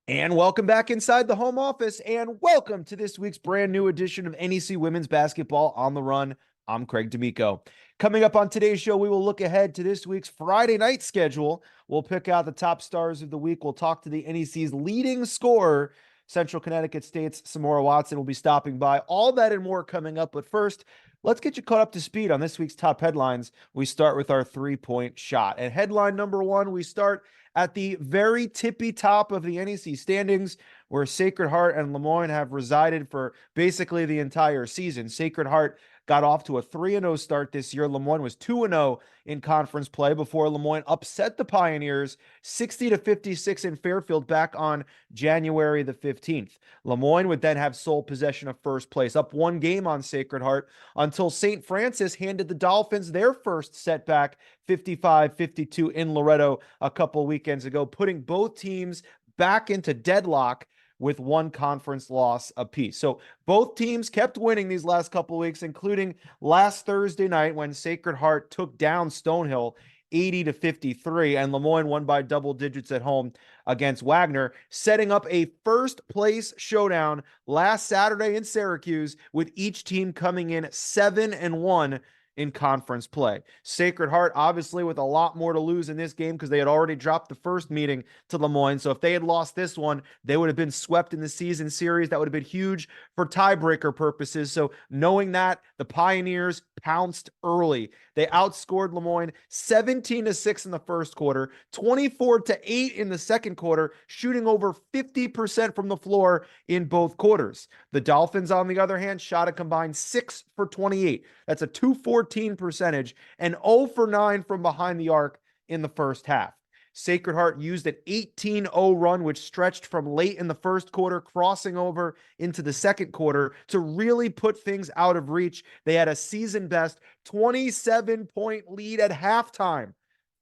And welcome back inside the home office, and welcome to this week's brand new edition of NEC Women's Basketball on the Run. I'm Craig D'Amico. Coming up on today's show, we will look ahead to this week's Friday night schedule. We'll pick out the top stars of the week. We'll talk to the NEC's leading scorer, Central Connecticut State's Samora Watson will be stopping by. All that and more coming up. But first, let's get you caught up to speed on this week's top headlines. We start with our three-point shot. And headline number one, we start at the very tippy top of the NEC standings, where Sacred Heart and Lemoyne have resided for basically the entire season. Sacred Heart got off to a 3-0 start this year. Lemoyne was 2-0 in conference play before Lemoyne upset the Pioneers 60-56 in Fairfield back on January the 15th. Lemoyne would then have sole possession of first place, up one game on Sacred Heart, until St. Francis handed the Dolphins their first setback, 55-52 in Loretto a couple weekends ago, putting both teams back into deadlock with one conference loss apiece. So both teams kept winning these last couple of weeks, including last Thursday night when Sacred Heart took down Stonehill 80-53, and Lemoyne won by double digits at home against Wagner, setting up a first place showdown last Saturday in Syracuse, with each team coming in 7-1 in conference play. Sacred Heart, obviously, with a lot more to lose in this game because they had already dropped the first meeting to Lemoyne. So if they had lost this one, they would have been swept in the season series. That would have been huge for tiebreaker purposes. So knowing that, the Pioneers pounced early. They outscored Lemoyne 17-6 in the first quarter, 24-8 in the second quarter, shooting over 50% from the floor in both quarters. The Dolphins, on the other hand, shot a combined 6 for 28. That's a 214 percentage, and 0 for 9 from behind the arc in the first half. Sacred Heart used an 18-0 run, which stretched from late in the first quarter, crossing over into the second quarter to really put things out of reach. They had a season-best 27-point lead at halftime,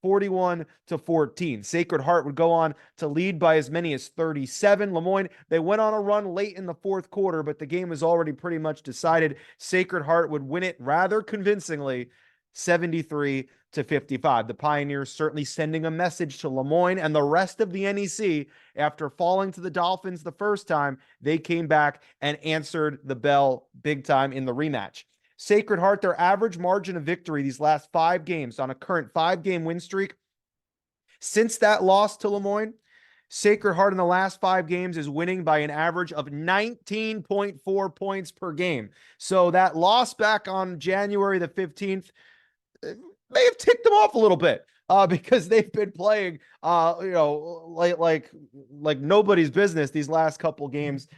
41-14. Sacred Heart would go on to lead by as many as 37. Lemoyne, they went on a run late in the fourth quarter, but the game was already pretty much decided. Sacred Heart would win it rather convincingly, 73-55. The Pioneers certainly sending a message to Lemoyne and the rest of the NEC. After falling to the Dolphins the first time, they came back and answered the bell big time in the rematch. Sacred Heart, their average margin of victory these last 5 games on a current 5-game win streak. Since that loss to Lemoyne, Sacred Heart in the last 5 games is winning by an average of 19.4 points per game. So that loss back on January the 15th may have ticked them off a little bit, because they've been playing, like nobody's business these last couple games.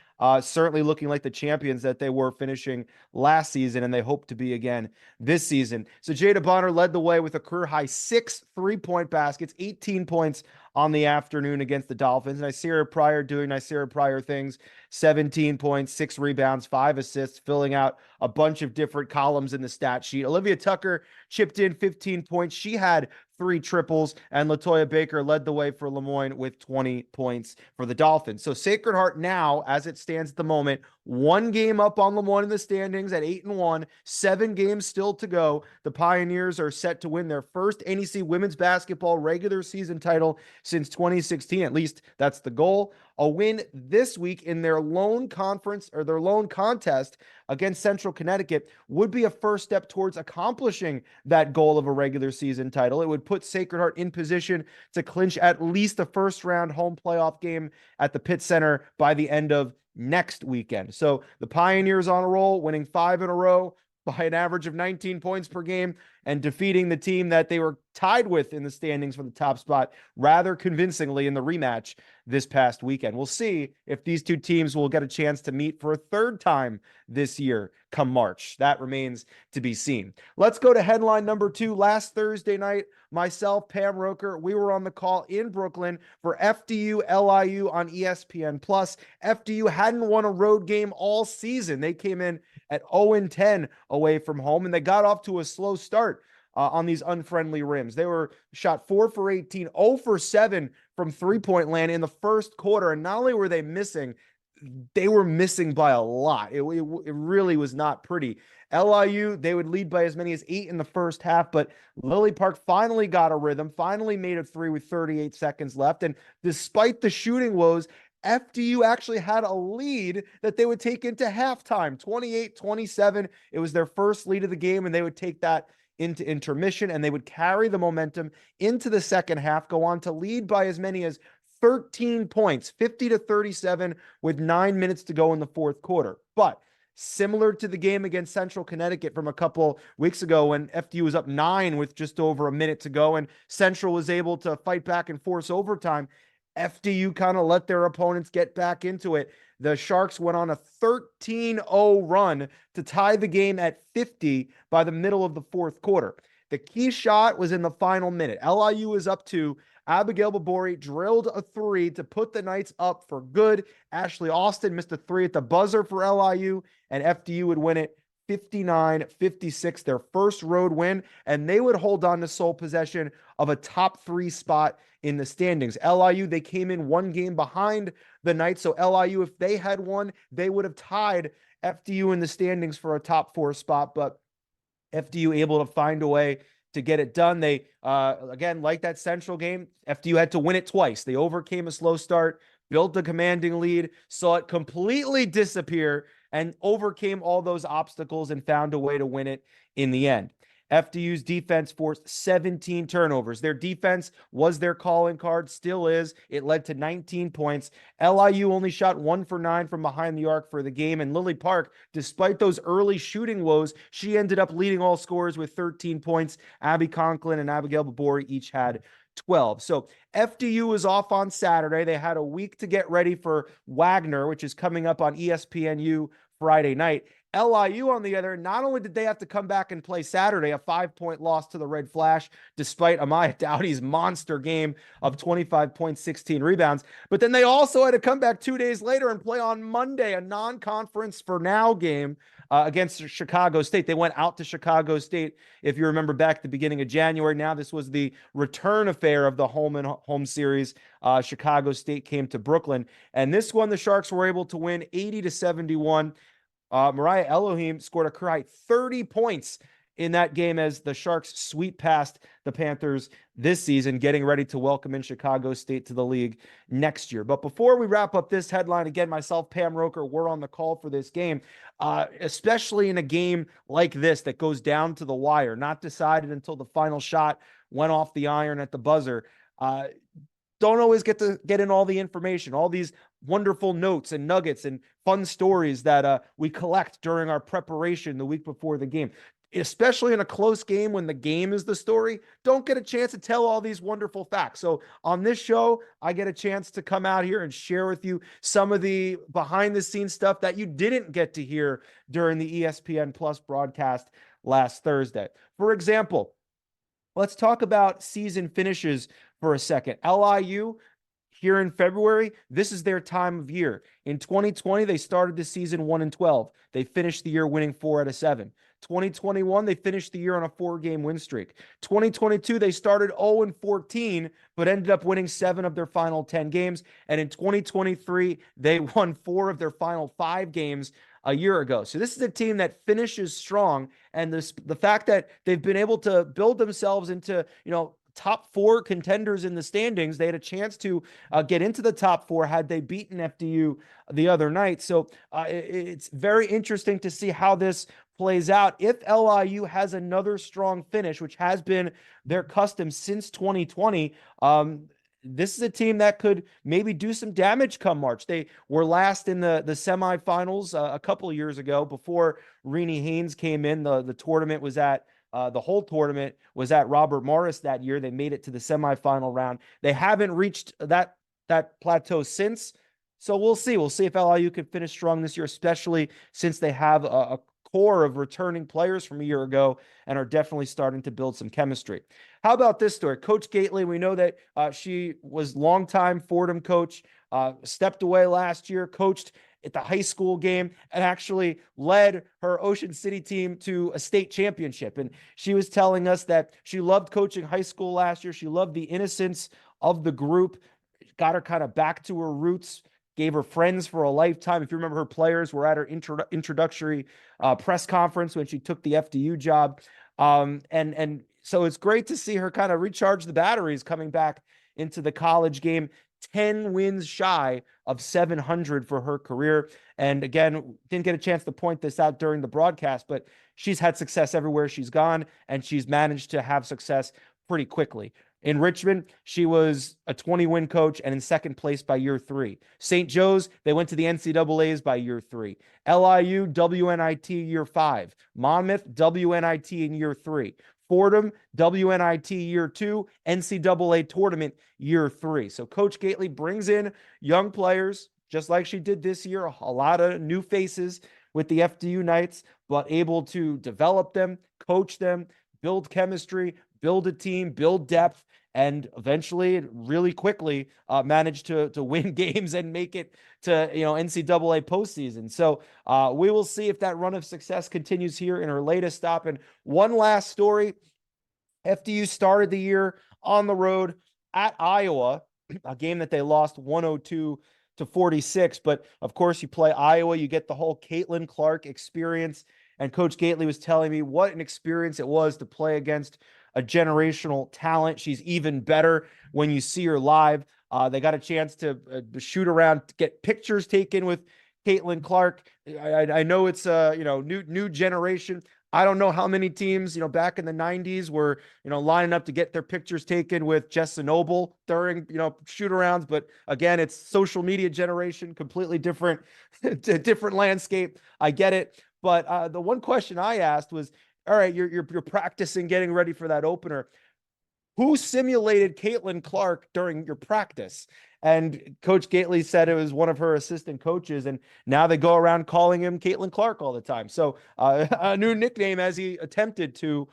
Certainly looking like the champions that they were finishing last season, and they hope to be again this season. So Jada Bonner led the way with a career high 6 3-point baskets, 18 points on the afternoon against the Dolphins. Nycera Pryor doing Nycera Pryor things, 17 points, 6 rebounds, 5 assists, filling out a bunch of different columns in the stat sheet. Olivia Tucker chipped in 15 points. She had 3 triples, and Latoya Baker led the way for Lemoyne with 20 points for the Dolphins. So Sacred Heart now, as it stands at the moment, 1 game up on Lemoyne in the standings at 8-1, 7 games still to go. The Pioneers are set to win their first NEC women's basketball regular season title since 2016. At least that's the goal. A win this week in their lone conference, or their lone contest against Central Connecticut, would be a first step towards accomplishing that goal of a regular season title. It would put Sacred Heart in position to clinch at least a first round home playoff game at the Pitt Center by the end of next weekend. So the Pioneers on a roll, winning 5 in a row by an average of 19 points per game, and defeating the team that they were tied with in the standings for the top spot rather convincingly in the rematch this past weekend. We'll see if these two teams will get a chance to meet for a third time this year come March. That remains to be seen. Let's go to headline number 2. Last Thursday night, myself, Pam Roker, we were on the call in Brooklyn for FDU LIU on ESPN+. FDU hadn't won a road game all season. They came in at 0-10 away from home, and they got off to a slow start on these unfriendly rims. They were shot 4 for 18, 0 for 7 from three-point land in the first quarter. And not only were they missing, they were missing by a lot. It really was not pretty. LIU, they would lead by as many as 8 in the first half, but Lily Park finally got a rhythm, finally made a 3 with 38 seconds left. And despite the shooting woes, FDU actually had a lead that they would take into halftime, 28-27. It was their first lead of the game, and they would take that into intermission, and they would carry the momentum into the second half, go on to lead by as many as 13 points, 50-37, with 9 minutes to go in the fourth quarter. But similar to the game against Central Connecticut from a couple weeks ago when FDU was up 9 with just over a minute to go and Central was able to fight back and force overtime, FDU kind of let their opponents get back into it. The Sharks went on a 13-0 run to tie the game at 50 by the middle of the fourth quarter. The key shot was in the final minute. LIU was up 2. Abigail Babori drilled a 3 to put the Knights up for good. Ashley Austin missed a 3 at the buzzer for LIU, and FDU would win it 59-56, their first road win, and they would hold on to sole possession of a top 3 spot in the standings. LIU, they came in 1 game behind the Knights, so LIU, if they had won, they would have tied FDU in the standings for a top 4 spot, but FDU able to find a way to get it done. They, again, like that Central game, FDU had to win it twice. They overcame a slow start, built a commanding lead, saw it completely disappear, and overcame all those obstacles and found a way to win it in the end. FDU's defense forced 17 turnovers. Their defense was their calling card, still is. It led to 19 points. LIU only shot 1 for 9 from behind the arc for the game. And Lily Park, despite those early shooting woes, she ended up leading all scorers with 13 points. Abby Conklin and Abigail Babori each had 12. So FDU was off on Saturday. They had a week to get ready for Wagner, which is coming up on ESPNU Friday night. LIU, on the other, not only did they have to come back and play Saturday, a 5-point loss to the Red Flash, despite Amaya Dowdy's monster game of 25 points, 16 rebounds, but then they also had to come back 2 days later and play on Monday, a non-conference for now game against Chicago State. They went out to Chicago State, if you remember back at the beginning of January. Now this was the return affair of the home series. Chicago State came to Brooklyn, and this one the Sharks were able to win 80-71. Mariah Elohim scored a career high 30 points in that game as the Sharks sweep past the Panthers this season, getting ready to welcome in Chicago State to the league next year. But before we wrap up this headline, again, myself, Pam Roker, we're on the call for this game, especially in a game like this that goes down to the wire, not decided until the final shot went off the iron at the buzzer. Don't always get to get in all the information, all these wonderful notes and nuggets and fun stories that we collect during our preparation the week before the game. Especially in a close game when the game is the story, don't get a chance to tell all these wonderful facts. So on this show, I get a chance to come out here and share with you some of the behind the scenes stuff that you didn't get to hear during the ESPN Plus broadcast last Thursday. For example, let's talk about season finishes for a second. LIU, here in February, this is their time of year. In 2020, they started the season 1-12. They finished the year winning 4 out of 7. 2021, they finished the year on a 4-game win streak. 2022, they started 0-14, but ended up winning 7 of their final 10 games. And in 2023, they won 4 of their final 5 games a year ago. So this is a team that finishes strong. And the fact that they've been able to build themselves into, top 4 contenders in the standings. They had a chance to get into the top 4 had they beaten FDU the other night. So it's very interesting to see how this plays out. If LIU has another strong finish, which has been their custom since 2020, this is a team that could maybe do some damage come March. They were last in the semifinals a couple of years ago before Renee Haynes came in. The tournament was at the whole tournament was at Robert Morris that year. They made it to the semifinal round. They haven't reached that plateau since. So we'll see. We'll see if LIU can finish strong this year, especially since they have a core of returning players from a year ago and are definitely starting to build some chemistry. How about this story? Coach Gately, we know that she was longtime Fordham coach, stepped away last year, coached at the high school game, and actually led her Ocean City team to a state championship. And she was telling us that she loved coaching high school last year. She loved the innocence of the group, got her kind of back to her roots, gave her friends for a lifetime. If you remember, her players were at her introductory press conference when she took the FDU job. And so it's great to see her kind of recharge the batteries coming back into the college game. 10 wins shy of 700 for her career. And again, didn't get a chance to point this out during the broadcast, but she's had success everywhere she's gone, and she's managed to have success pretty quickly. In Richmond, she was a 20-win coach and in second place by year 3. St. Joe's, they went to the NCAAs by year 3. LIU, WNIT year 5. Monmouth, WNIT in year 3. Fordham, WNIT year 2. NCAA tournament year 3. So Coach Gately brings in young players, just like she did this year, a lot of new faces with the FDU Knights, but able to develop them, coach them, build chemistry, build a team, build depth, and eventually, really quickly, managed to win games and make it to NCAA postseason. So we will see if that run of success continues here in her latest stop. And one last story: FDU started the year on the road at Iowa, a game that they lost 102-46. But of course, you play Iowa, you get the whole Caitlin Clark experience. And Coach Gately was telling me what an experience it was to play against a generational talent. She's even better when you see her live. They got a chance to shoot around, to get pictures taken with Caitlin Clark. I know it's new generation. I don't know how many teams, back in the 90s were, lining up to get their pictures taken with Jessa Noble during, shoot arounds. But again, it's social media generation, completely different, different landscape. I get it. But the one question I asked was, all right, you're practicing, getting ready for that opener. Who simulated Caitlin Clark during your practice? And Coach Gately said it was one of her assistant coaches, and now they go around calling him Caitlin Clark all the time. So a new nickname as he attempted to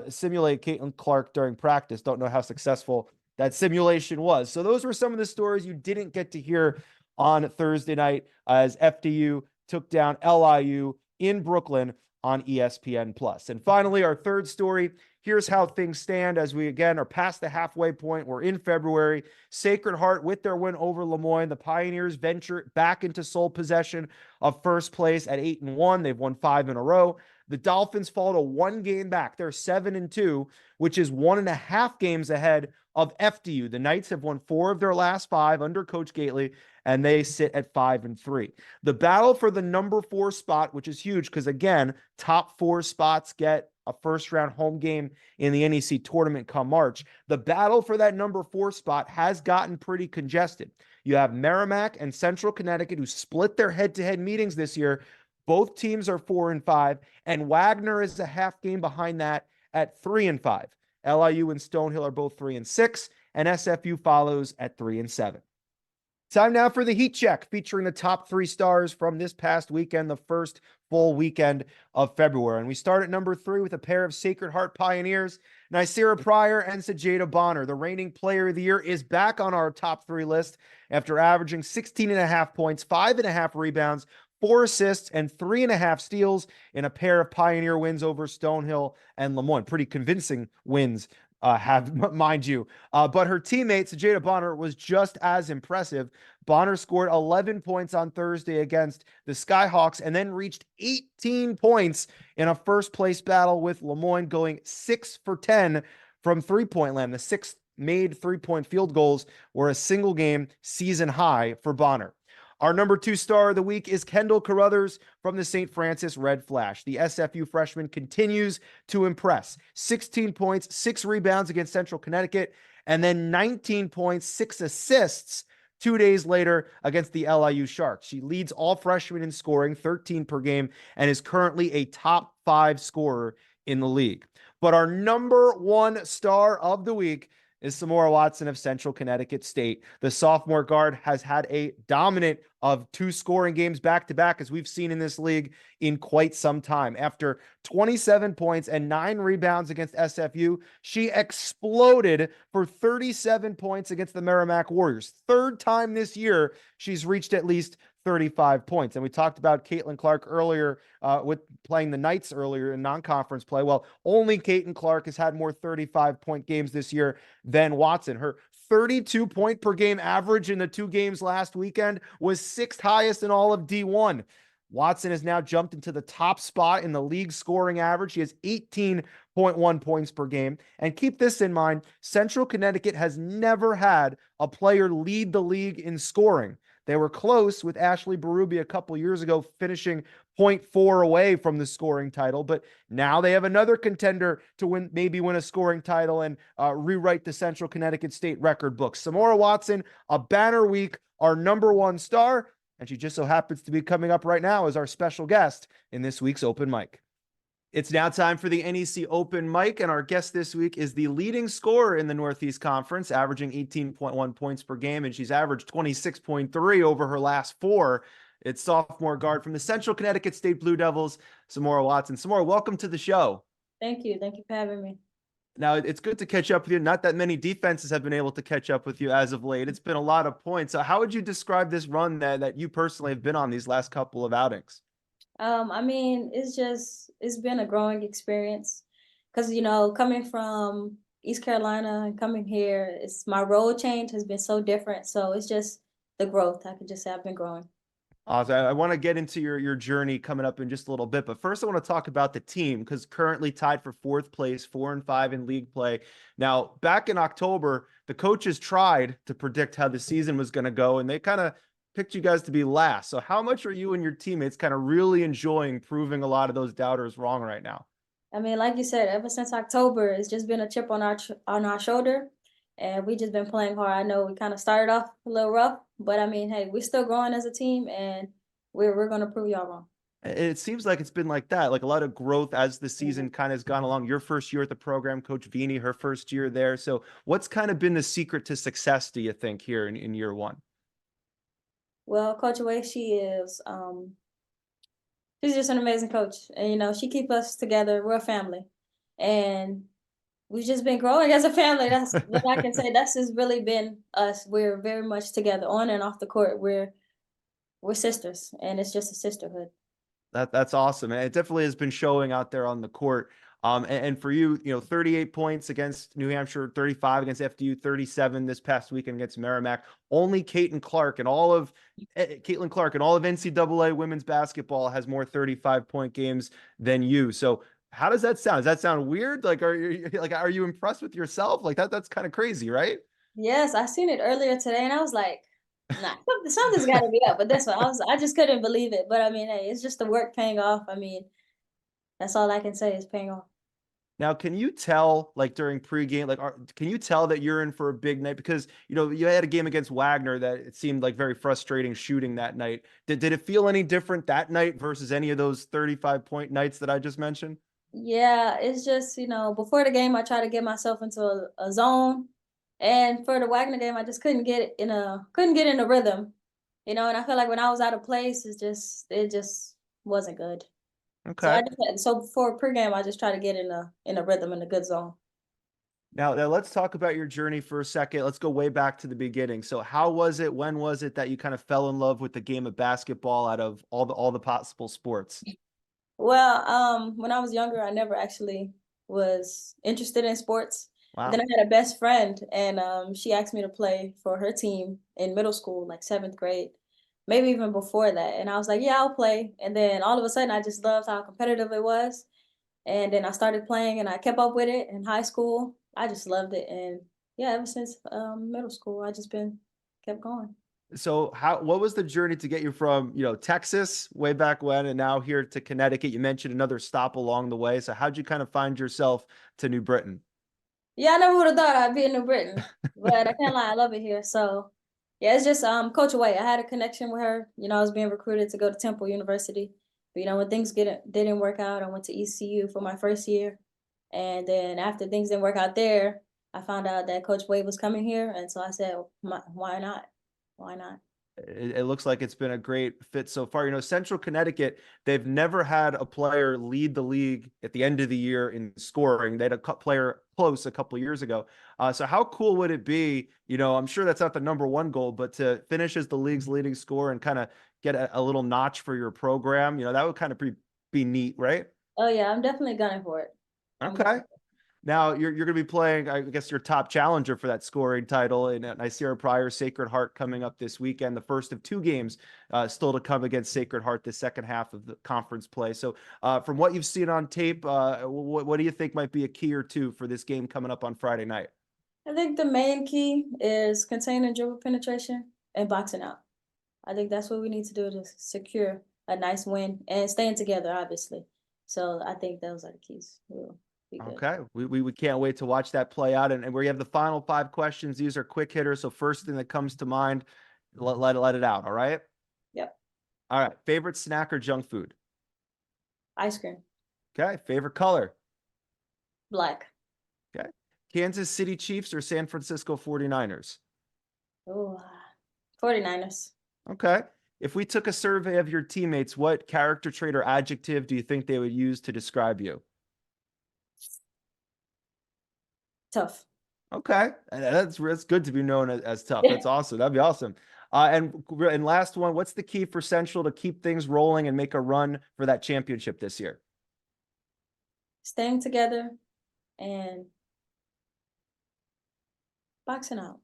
simulate Caitlin Clark during practice. Don't know how successful that simulation was. So those were some of the stories you didn't get to hear on Thursday night as FDU took down LIU in Brooklyn on ESPN Plus. And finally, our third story. Here's how things stand as we again are past the halfway point. We're in February. Sacred Heart, with their win over Lemoyne, the Pioneers venture back into sole possession of first place at 8-1. They've won 5 in a row. The Dolphins fall to 1 game back. They're 7-2, which is 1.5 games ahead of FDU. The Knights have won 4 of their last 5 under Coach Gately, and they sit at 5-3. The battle for the number 4 spot, which is huge because, again, top 4 spots get a first-round home game in the NEC tournament come March. The battle for that number 4 spot has gotten pretty congested. You have Merrimack and Central Connecticut, who split their head-to-head meetings this year. Both teams are 4-5, and Wagner is a half game behind that at 3-5. LIU and Stonehill are both 3-6, and SFU follows at 3-7. Time now for the Heat Check, featuring the top 3 stars from this past weekend, the first full weekend of February. And we start at number 3 with a pair of Sacred Heart Pioneers, Nicira Pryor and Sajeda Bonner. The reigning player of the year is back on our top 3 list after averaging 16.5 points, 5.5 rebounds, 4 assists, and 3.5 steals in a pair of Pioneer wins over Stonehill and Lemoyne. Pretty convincing wins, mind you. But her teammate, Sajeda Bonner, was just as impressive. Bonner scored 11 points on Thursday against the Skyhawks and then reached 18 points in a first-place battle with Lemoyne, going 6 for 10 from three-point land. The 6 made three-point field goals were a single-game season high for Bonner. Our number 2 star of the week is Kendall Carruthers from the St. Francis Red Flash. The SFU freshman continues to impress. 16 points, 6 rebounds against Central Connecticut, and then 19 points, 6 assists 2 days later against the LIU Sharks. She leads all freshmen in scoring, 13 per game, and is currently a top 5 scorer in the league. But our number 1 star of the week is Samora Watson of Central Connecticut State. The sophomore guard has had a dominant of 2 scoring games back-to-back, as we've seen in this league in quite some time. After 27 points and 9 rebounds against SFU, she exploded for 37 points against the Merrimack Warriors. 3rd time this year she's reached at least 35 points. And we talked about Caitlin Clark earlier with playing the Knights earlier in non-conference play. Well, only Caitlin Clark has had more 35-point games this year than Watson. Her 32-point per game average in the 2 games last weekend was 6th highest in all of D1. Watson has now jumped into the top spot in the league scoring average. She has 18 0.1 points per game. And keep this in mind, Central Connecticut has never had a player lead the league in scoring. They were close with Ashley Berube a couple years ago, finishing zero point 0.4 away from the scoring title. But now they have another contender to maybe win a scoring title and rewrite the Central Connecticut State record book. Samora Watson, a banner week, our number one star. And she just so happens to be coming up right now as our special guest in this week's open mic. It's now time for the NEC Open Mic, and our guest this week is the leading scorer in the Northeast Conference, averaging 18.1 points per game, and she's averaged 26.3 over her last four. It's sophomore guard from the Central Connecticut State Blue Devils, Samora Watson. Samora, welcome to the show. Thank you. Thank you for having me. Now, it's good to catch up with you. Not that many defenses have been able to catch up with you as of late. It's been a lot of points. So how would you describe this run that you personally have been on these last couple of outings? I mean, it's been a growing experience because, coming from East Carolina and coming here, my role change has been so different. So it's just the growth. I could just say I've been growing. Awesome. I want to get into your journey coming up in just a little bit, but first I want to talk about the team because currently tied for fourth place, 4-5 in league play. Now, back in October, the coaches tried to predict how the season was going to go, and they kind of picked you guys to be last. So how much are you and your teammates kind of really enjoying proving a lot of those doubters wrong right now? I mean, like you said, ever since October, it's just been a chip on our shoulder, and we just been playing hard. I know we kind of started off a little rough, but I mean, hey, we're still growing as a team, and we're gonna prove y'all wrong. It seems like it's been like that, like a lot of growth as the season kind of has gone along. Your first year at the program, Coach Vini, her first year there. So what's kind of been the secret to success, do you think, here in year one? Well, Coach Way, she's just an amazing coach, and she keep us together. We're a family, and we've just been growing as a family. That's what I can say. That's just really been us. We're very much together on and off the court. We're sisters, and it's just a sisterhood. That's awesome. And it definitely has been showing out there on the court. And for you, 38 points against New Hampshire, 35 against FDU, 37 this past weekend against Merrimack. Only Caitlin Clark and all of NCAA women's basketball has more 35-point games than you. So how does that sound? Does that sound weird? Like, are you impressed with yourself? Like that's kind of crazy, right? Yes, I seen it earlier today, and I was like, nah, something's got to be up. But this one, I just couldn't believe it. But I mean, hey, it's just the work paying off. I mean, that's all I can say is paying off. Now, can you tell, like during pregame, can you tell that you're in for a big night? Because, you had a game against Wagner that it seemed like very frustrating shooting that night. Did it feel any different that night versus any of those 35-point nights that I just mentioned? Yeah, it's just, before the game, I try to get myself into a zone. And for the Wagner game, I just couldn't get in a rhythm, and I feel like when I was out of place, it just wasn't good. Okay. So for pregame, I just try to get in a rhythm in a good zone. Now let's talk about your journey for a second. Let's go way back to the beginning. So how was it? When was it that you kind of fell in love with the game of basketball out of all the possible sports? Well, when I was younger, I never actually was interested in sports. Wow. Then I had a best friend, and she asked me to play for her team in middle school, like seventh grade, maybe even before that. And I was like, yeah, I'll play. And then all of a sudden, I just loved how competitive it was. And then I started playing, and I kept up with it in high school. I just loved it, and yeah, ever since middle school, I just been kept going. So what was the journey to get you from, Texas way back when and now here to Connecticut? You mentioned another stop along the way. So how'd you kind of find yourself to New Britain? Yeah, I never would have thought I'd be in New Britain, but I can't lie, I love it here. So yeah, it's just Coach White. I had a connection with her. I was being recruited to go to Temple University. But when things didn't work out, I went to ECU for my first year. And then after things didn't work out there, I found out that Coach Wade was coming here. And so I said, why not? Why not? It looks like it's been a great fit so far. Central Connecticut, they've never had a player lead the league at the end of the year in scoring. They had a player close a couple of years ago. So how cool would it be? I'm sure that's not the number one goal, but to finish as the league's leading scorer and kind of get a little notch for your program, that would kind of be neat, right? Oh, yeah, I'm definitely gunning for it. Okay. Now you're going to be playing, I guess, your top challenger for that scoring title in Nicira Pryor, Sacred Heart, coming up this weekend. The first of two games still to come against Sacred Heart, the second half of the conference play. So, from what you've seen on tape, what do you think might be a key or two for this game coming up on Friday night? I think the main key is containing dribble penetration and boxing out. I think that's what we need to do to secure a nice win and staying together, obviously. So I think those are the keys. We'll be good. Okay, we can't wait to watch that play out. And we have the final 5 questions. These are quick hitters. So first thing that comes to mind, let it out. All right. Yep. All right. Favorite snack or junk food? Ice cream. Okay. Favorite color? Black. Okay. Kansas City Chiefs or San Francisco 49ers? Oh, 49ers. Okay. If we took a survey of your teammates, what character trait or adjective do you think they would use to describe you? Tough. Okay. That's good to be known as tough. That's awesome. That'd be awesome. And last one, what's the key for Central to keep things rolling and make a run for that championship this year? Staying together and boxing out.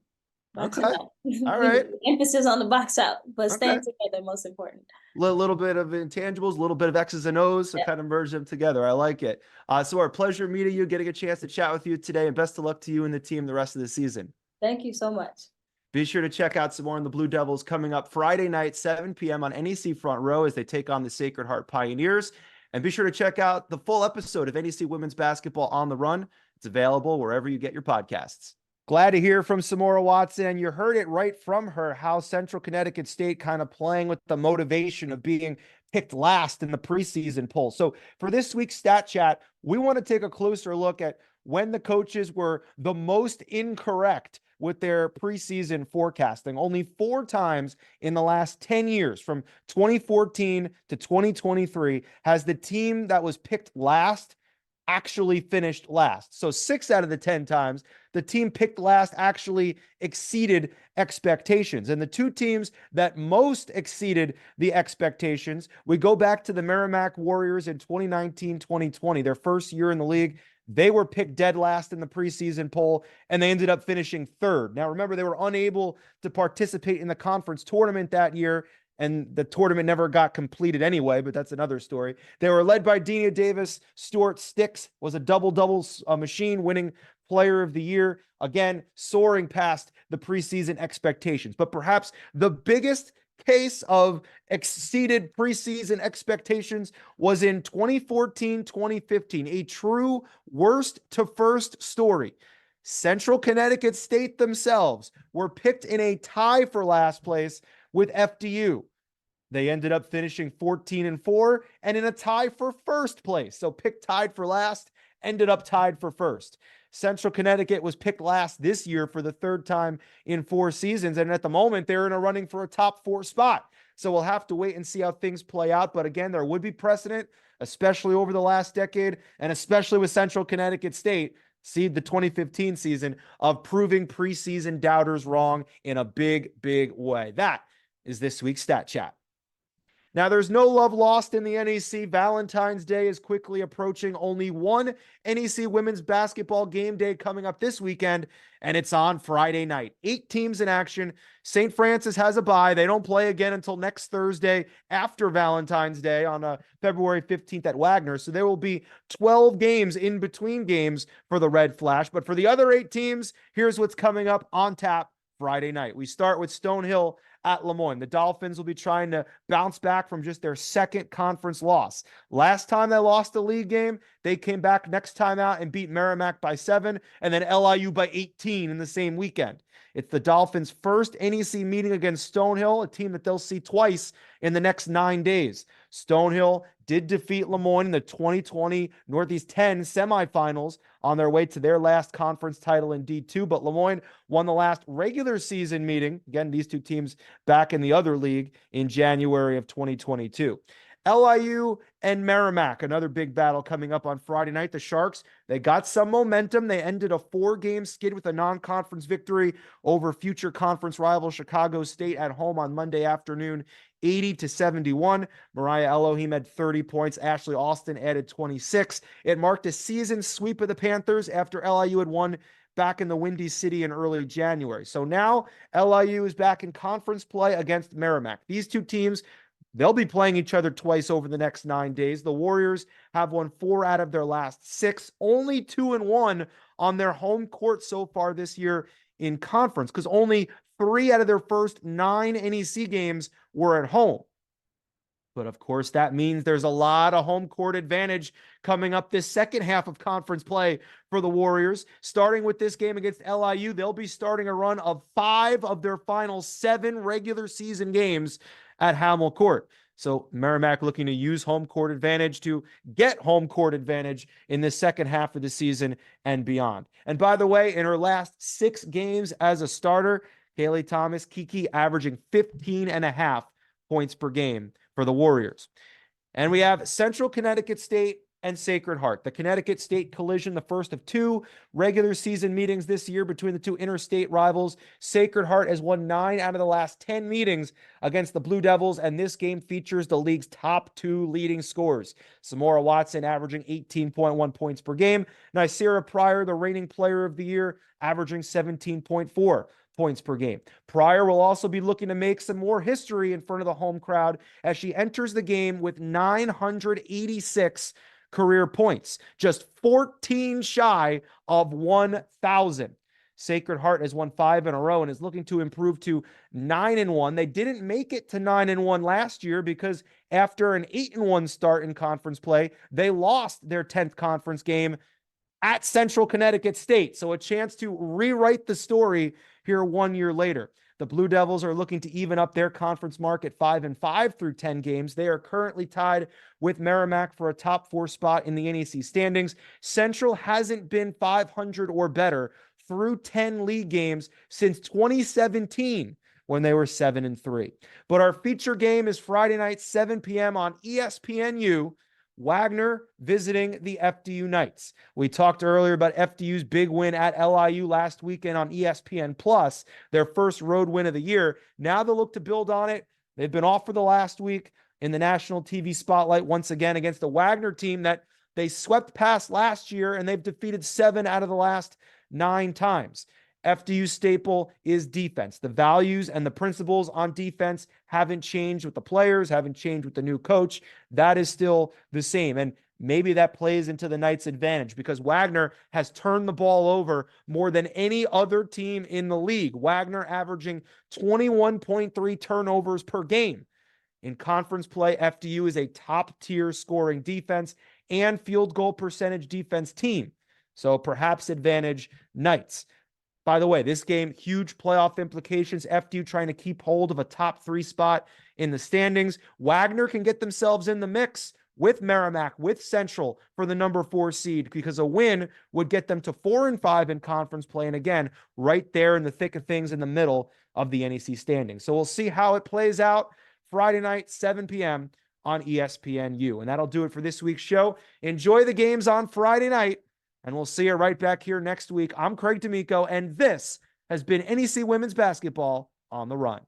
Boxing Okay. out. All right. Emphasis on the box out, but staying Okay. together most important. Little bit of intangibles, a little bit of X's and O's, so kind of merge them together. I like it. So our pleasure meeting you, getting a chance to chat with you today, and best of luck to you and the team the rest of the season. Thank you so much. Be sure to check out some more on the Blue Devils coming up Friday night, 7 p.m. on NEC Front Row as they take on the Sacred Heart Pioneers. And be sure to check out the full episode of NEC Women's Basketball on the Run. It's available wherever you get your podcasts. Glad to hear from Samora Watson. You heard it right from her, how Central Connecticut State kind of playing with the motivation of being picked last in the preseason poll. So for this week's Stat Chat, we want to take a closer look at when the coaches were the most incorrect with their preseason forecasting. Only 4 times in the last 10 years, from 2014 to 2023, has the team that was picked last actually finished last. So 6 out of the 10 times the team picked last actually exceeded expectations. And the 2 teams that most exceeded the expectations, we go back to the Merrimack Warriors in 2019-2020, their first year in the league. They were picked dead last in the preseason poll, and they ended up finishing 3rd. Now, remember, they were unable to participate in the conference tournament that year, and the tournament never got completed anyway, but that's another story. They were led by Denia Davis. Stuart Sticks was a double-double machine, winning Player of the Year, again, soaring past the preseason expectations. But perhaps the biggest case of exceeded preseason expectations was in 2014-2015, a true worst to first story. Central Connecticut State themselves were picked in a tie for last place with FDU. They ended up finishing 14-4 and in a tie for first place. So picked tied for last, ended up tied for first. Central Connecticut was picked last this year for the 3rd time in 4 seasons. And at the moment, they're in a running for a top 4 spot. So we'll have to wait and see how things play out. But again, there would be precedent, especially over the last decade, and especially with Central Connecticut State, see the 2015 season, of proving preseason doubters wrong in a big, big way. That is this week's Stat Chat. Now, there's no love lost in the NEC. Valentine's Day is quickly approaching. Only one NEC women's basketball game day coming up this weekend, and it's on Friday night. 8 teams in action. St. Francis has a bye. They don't play again until next Thursday after Valentine's Day on February 15th at Wagner. So there will be 12 games in between games for the Red Flash. But for the other 8 teams, here's what's coming up on tap Friday night. We start with Stonehill at Lemoyne. The Dolphins will be trying to bounce back from just their 2nd conference loss. Last time they lost a league game, they came back next time out and beat Merrimack by 7 and then LIU by 18 in the same weekend. It's the Dolphins' first NEC meeting against Stonehill, a team that they'll see twice in the next 9 days. Stonehill did defeat Lemoyne in the 2020 Northeast 10 semifinals on their way to their last conference title in D2, but Lemoyne won the last regular season meeting. Again, these 2 teams back in the other league in January of 2022. LIU and Merrimack, another big battle coming up on Friday night. The Sharks, they got some momentum. They ended a 4-game skid with a non-conference victory over future conference rival Chicago State at home on Monday afternoon, 80-71. Mariah Elohim had 30 points. Ashley Austin added 26. It marked a season sweep of the Panthers after LIU had won back in the Windy City in early January. So now LIU is back in conference play against Merrimack. These two teams, they'll be playing each other twice over the next 9 days. The Warriors have won 4 out of their last 6, only 2-1 on their home court so far this year in conference, because only 3 out of their first 9 NEC games were at home. But of course, that means there's a lot of home court advantage coming up this second half of conference play for the Warriors. Starting with this game against LIU, they'll be starting a run of 5 of their final 7 regular season games at Hamel Court. So Merrimack looking to use home court advantage to get home court advantage in the second half of the season and beyond. And by the way, in her last 6 games as a starter, Kaylee Thomas, Kiki averaging 15.5 points per game for the Warriors. And we have Central Connecticut State and Sacred Heart. The Connecticut State collision, the first of 2 regular season meetings this year between the 2 interstate rivals. Sacred Heart has won 9 out of the last 10 meetings against the Blue Devils, and this game features the league's top 2 leading scorers. Samora Watson averaging 18.1 points per game. Nicira Pryor, the reigning player of the year, averaging 17.4 points per game. Pryor will also be looking to make some more history in front of the home crowd as she enters the game with 986 career points, just 14 shy of 1,000. Sacred Heart has won 5 in a row and is looking to improve to 9-1. They didn't make it to 9-1 last year because after an 8-1 start in conference play, they lost their 10th conference game at Central Connecticut State. So a chance to rewrite the story here 1 year later. The Blue Devils are looking to even up their conference mark at 5-5 through 10 games. They are currently tied with Merrimack for a top 4 spot in the NEC standings. Central hasn't been 500 or better through 10 league games since 2017 when they were 7-3. But our feature game is Friday night, 7 p.m. on ESPNU. Wagner visiting the FDU Knights. We talked earlier about FDU's big win at LIU last weekend on ESPN Plus, their first road win of the year. Now they'll look to build on it. They've been off for the last week in the national TV spotlight once again against the Wagner team that they swept past last year, and they've defeated 7 out of the last 9 times. FDU's staple is defense. The values and the principles on defense haven't changed with the players, haven't changed with the new coach. That is still the same. And maybe that plays into the Knights' advantage because Wagner has turned the ball over more than any other team in the league. Wagner averaging 21.3 turnovers per game. In conference play, FDU is a top-tier scoring defense and field goal percentage defense team. So perhaps advantage Knights. By the way, this game, huge playoff implications. FDU trying to keep hold of a top 3 spot in the standings. Wagner can get themselves in the mix with Merrimack, with Central for the number 4 seed because a win would get them to 4-5 in conference play. And again, right there in the thick of things in the middle of the NEC standings. So we'll see how it plays out Friday night, 7 p.m. on ESPNU. And that'll do it for this week's show. Enjoy the games on Friday night. And we'll see you right back here next week. I'm Craig D'Amico, and this has been NEC Women's Basketball on the Run.